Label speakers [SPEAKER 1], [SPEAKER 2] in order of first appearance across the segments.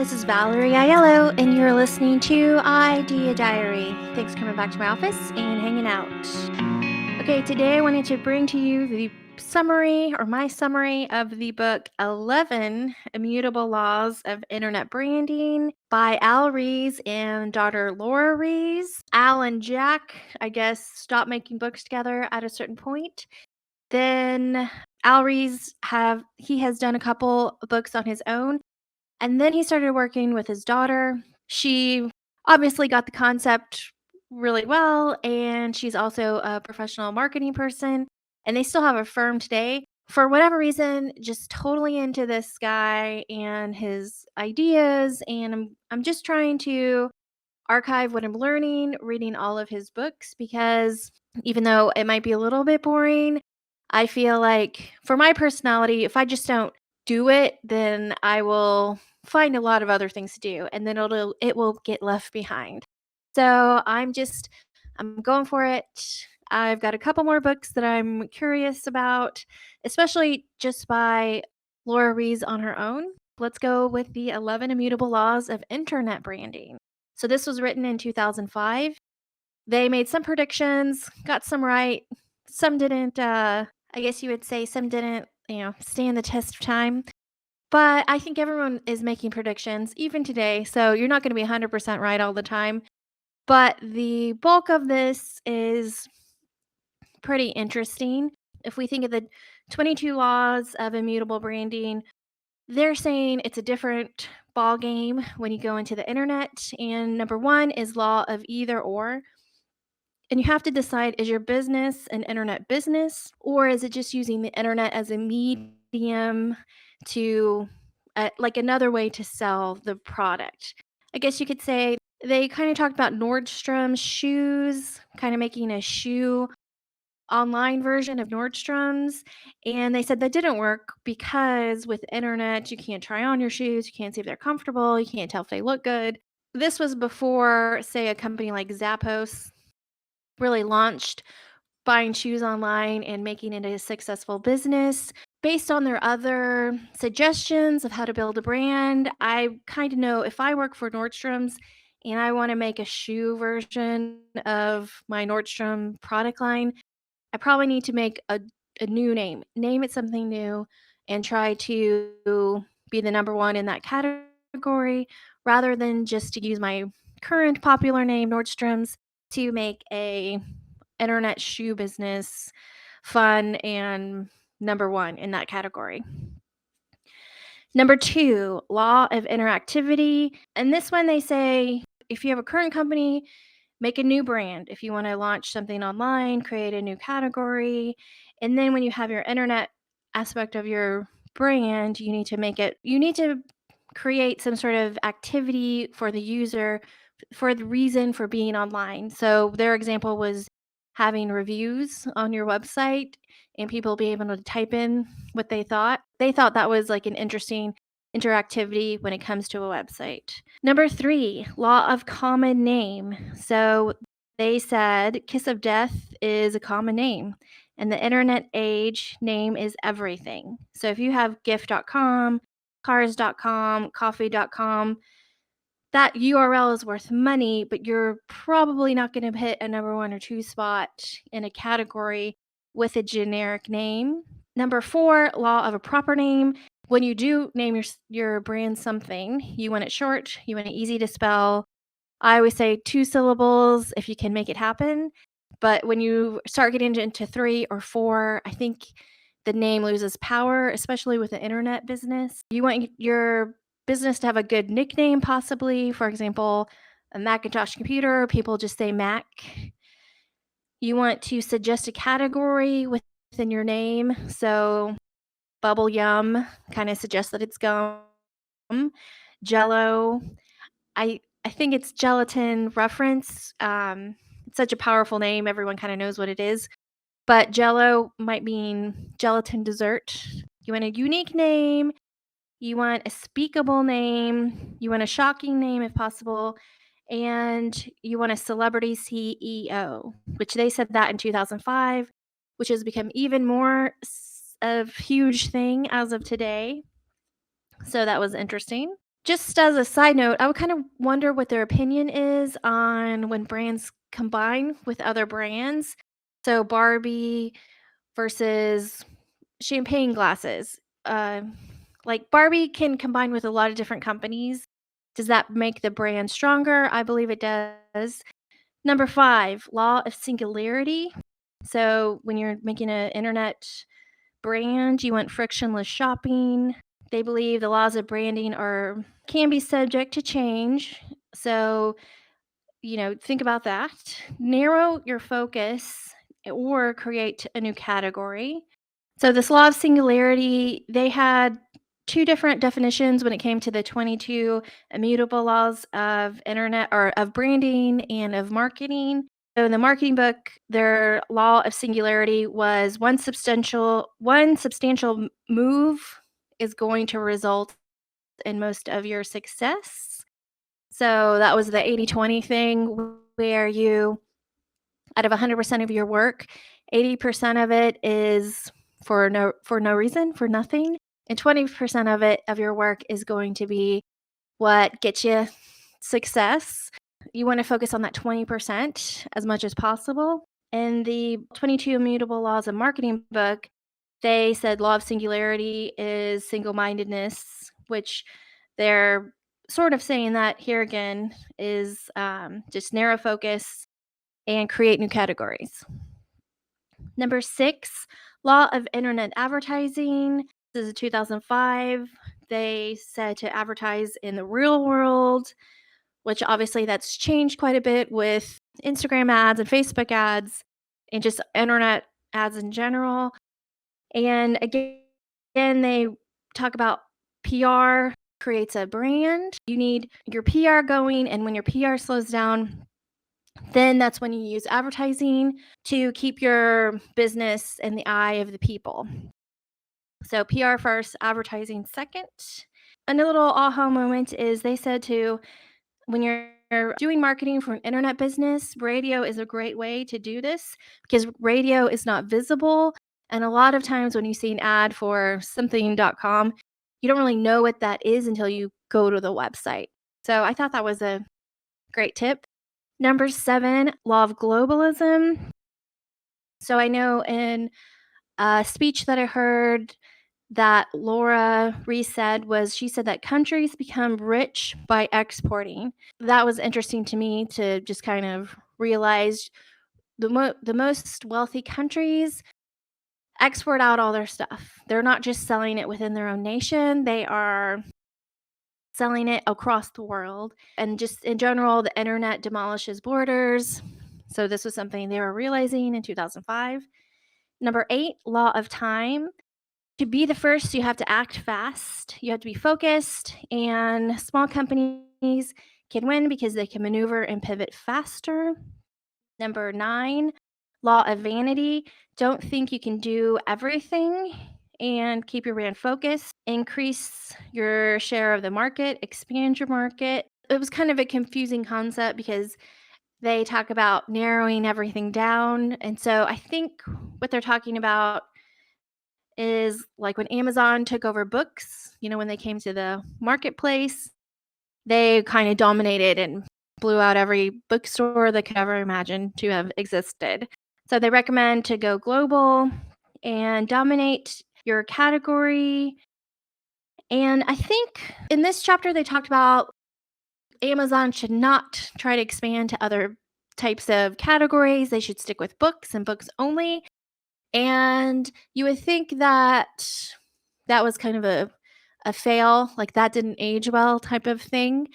[SPEAKER 1] this is Valerie Aiello, and you're listening to Idea Diary. Thanks for coming back to my office and hanging out. Okay, today I wanted to bring to you the summary, or my summary, of the book 11 Immutable Laws of Internet Branding by Ries and daughter Laura Ries. Al and Jack, I guess, stopped making books together at a certain point. Then Al Ries has done a couple books on his own. And then he started working with his daughter. She obviously got the concept really well, and she's also a professional marketing person, and they still have a firm today. For whatever reason, just totally into this guy and his ideas, and I'm just trying to archive what I'm learning, reading all of his books, because even though it might be a little bit boring, I feel like for my personality, if I just don't do it, then I will find a lot of other things to do, and then it will get left behind. So I'm going for it. I've got a couple more books that I'm curious about, especially just by Laura Ries on her own. Let's go with the 11 Immutable Laws of Internet Branding. So this was written in 2005. They made some predictions, got some right, some didn't. I guess you would say some didn't, stand the test of time. But I think everyone is making predictions, even today. So you're not going to be 100% right all the time. But the bulk of this is pretty interesting. If we think of the 22 laws of immutable branding, they're saying it's a different ball game when you go into the internet. And number one is law of either or. And you have to decide, is your business an internet business, or is it just using the internet as a medium to, like, another way to sell the product? I guess you could say they kind of talked about Nordstrom's shoes, kind of making a shoe online version of Nordstrom's, and they said that didn't work because with internet, you can't try on your shoes, you can't see if they're comfortable, you can't tell if they look good. This was before, say, a company like Zappos really launched buying shoes online and making it a successful business. Based on their other suggestions of how to build a brand, I kind of know if I work for Nordstrom's and I want to make a shoe version of my Nordstrom product line, I probably need to make a new name it something new, and try to be the number one in that category rather than just to use my current popular name, Nordstrom's, to make a internet shoe business fun and number one in that category. Number two, law of interactivity. And this one, they say if you have a current company, make a new brand. If you want to launch something online, create a new category. And then when you have your internet aspect of your brand, you need to create some sort of activity for the user for the reason for being online. So their example was having reviews on your website and people being able to type in what they thought. They thought that was like an interesting interactivity when it comes to a website. Number three, law of common name. So they said kiss of death is a common name. And the internet age, name is everything. So if you have gift.com, cars.com, coffee.com, that URL is worth money, but you're probably not going to hit a number one or two spot in a category with a generic name. Number four, law of a proper name. When you do name your brand something, you want it short, you want it easy to spell. I always say 2 syllables if you can make it happen. But when you start getting into 3 or 4, I think the name loses power, especially with the internet business. You want your business to have a good nickname, possibly. For example, a Macintosh computer, people just say Mac. You want to suggest a category within your name. So bubble yum kind of suggests that it's gum. Jello, I think it's gelatin reference. It's such a powerful name. Everyone kind of knows what it is. But Jello might mean gelatin dessert. You want a unique name. You want a speakable name. You want a shocking name if possible. And you want a celebrity CEO, which they said that in 2005, which has become even more of a huge thing as of today. So that was interesting. Just as a side note, I would kind of wonder what their opinion is on when brands combine with other brands. So Barbie versus champagne glasses. Like Barbie can combine with a lot of different companies. Does that make the brand stronger? I believe it does. Number 5, law of singularity. So when you're making an internet brand, you want frictionless shopping. They believe the laws of branding are can be subject to change. So, think about that. Narrow your focus or create a new category. So this law of singularity, they had two different definitions when it came to the 22 immutable laws of internet or of branding and of marketing. So in the marketing book, their law of singularity was one substantial move is going to result in most of your success. So that was the 80/20 thing where you out of 100% of your work, 80% of it is for no reason, for nothing, and 20% of your work is going to be what gets you success. You wanna focus on that 20% as much as possible. In the 22 Immutable Laws of Marketing book, they said law of singularity is single-mindedness, which they're sort of saying that here again is, just narrow focus and create new categories. Number 6, law of internet advertising. This is 2005. They said to advertise in the real world, which obviously that's changed quite a bit with Instagram ads and Facebook ads and just internet ads in general. And again, they talk about PR creates a brand. You need your PR going, and when your PR slows down, then that's when you use advertising to keep your business in the eye of the people. So PR first, advertising second. A little aha moment is they said to when you're doing marketing for an internet business, radio is a great way to do this because radio is not visible. And a lot of times when you see an ad for something.com, you don't really know what that is until you go to the website. So I thought that was a great tip. Number 7, Law of Globalism. So I know in a speech that I heard that Laura Ries said was she said that countries become rich by exporting. That was interesting to me to just kind of realize the most wealthy countries export out all their stuff. They're not just selling it within their own nation, they are selling it across the world. And just in general, the internet demolishes borders. So this was something they were realizing in 2005. Number 8, law of time. To be the first, you have to act fast. You have to be focused, and small companies can win because they can maneuver and pivot faster. Number 9, law of vanity. Don't think you can do everything and keep your brand focused. Increase your share of the market, expand your market. It was kind of a confusing concept because they talk about narrowing everything down. And so I think what they're talking about is like when Amazon took over books, when they came to the marketplace, they kind of dominated and blew out every bookstore that could ever imagine to have existed. So they recommend to go global and dominate your category. And I think in this chapter, they talked about Amazon should not try to expand to other types of categories. They should stick with books and books only. And you would think that that was kind of a fail, like that didn't age well type of thing.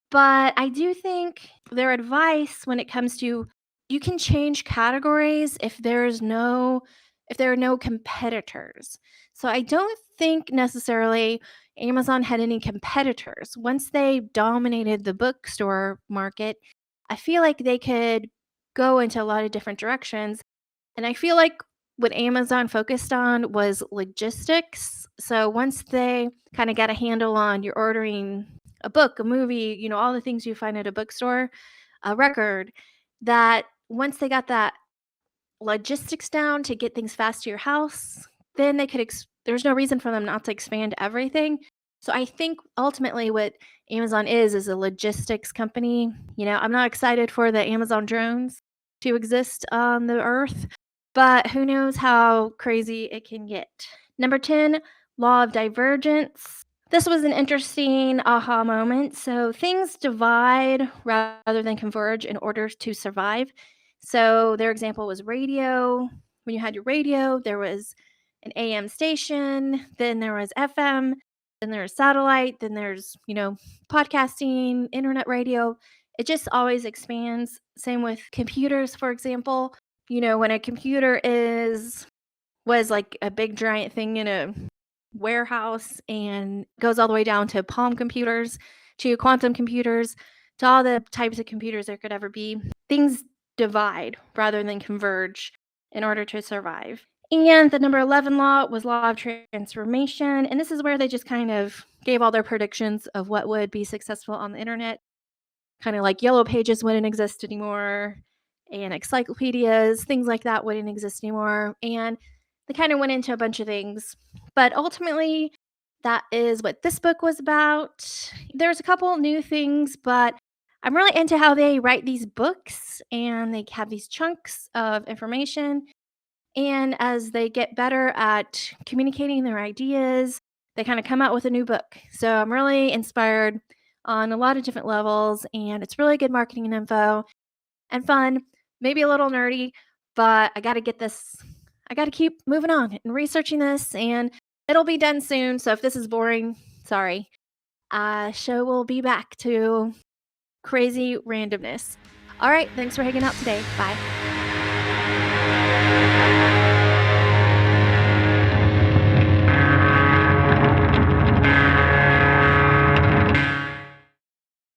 [SPEAKER 1] But I do think their advice when it comes to you can change categories if there are no competitors. So I don't think necessarily Amazon had any competitors. Once they dominated the bookstore market, I feel like they could go into a lot of different directions. And I feel like what Amazon focused on was logistics. So once they kind of got a handle on you're ordering a book, a movie, all the things you find at a bookstore, a record, that once they got that logistics down to get things fast to your house, then they could there's no reason for them not to expand everything. So I think ultimately what Amazon is a logistics company. I'm not excited for the Amazon drones to exist on the earth, but who knows how crazy it can get. Number 10, Law of Divergence. This was an interesting aha moment. So things divide rather than converge in order to survive. So their example was radio. When you had your radio, there was an AM station, then there was FM, then there's satellite, then there's, podcasting, internet radio. It just always expands. Same with computers, for example. When a computer was like a big giant thing in a warehouse and goes all the way down to palm computers, to quantum computers, to all the types of computers there could ever be. Things divide rather than converge in order to survive. And the number 11 law was law of transformation. And this is where they just kind of gave all their predictions of what would be successful on the internet. Kind of like yellow pages wouldn't exist anymore, and encyclopedias, things like that wouldn't exist anymore. And they kind of went into a bunch of things. But ultimately, that is what this book was about. There's a couple new things, but I'm really into how they write these books and they have these chunks of information. And as they get better at communicating their ideas, they kind of come out with a new book. So I'm really inspired on a lot of different levels, and it's really good marketing and info and fun, maybe a little nerdy, but I got to get this. I got to keep moving on and researching this, and it'll be done soon. So if this is boring, sorry. Show will be back to crazy randomness. All right, thanks for hanging out today. Bye.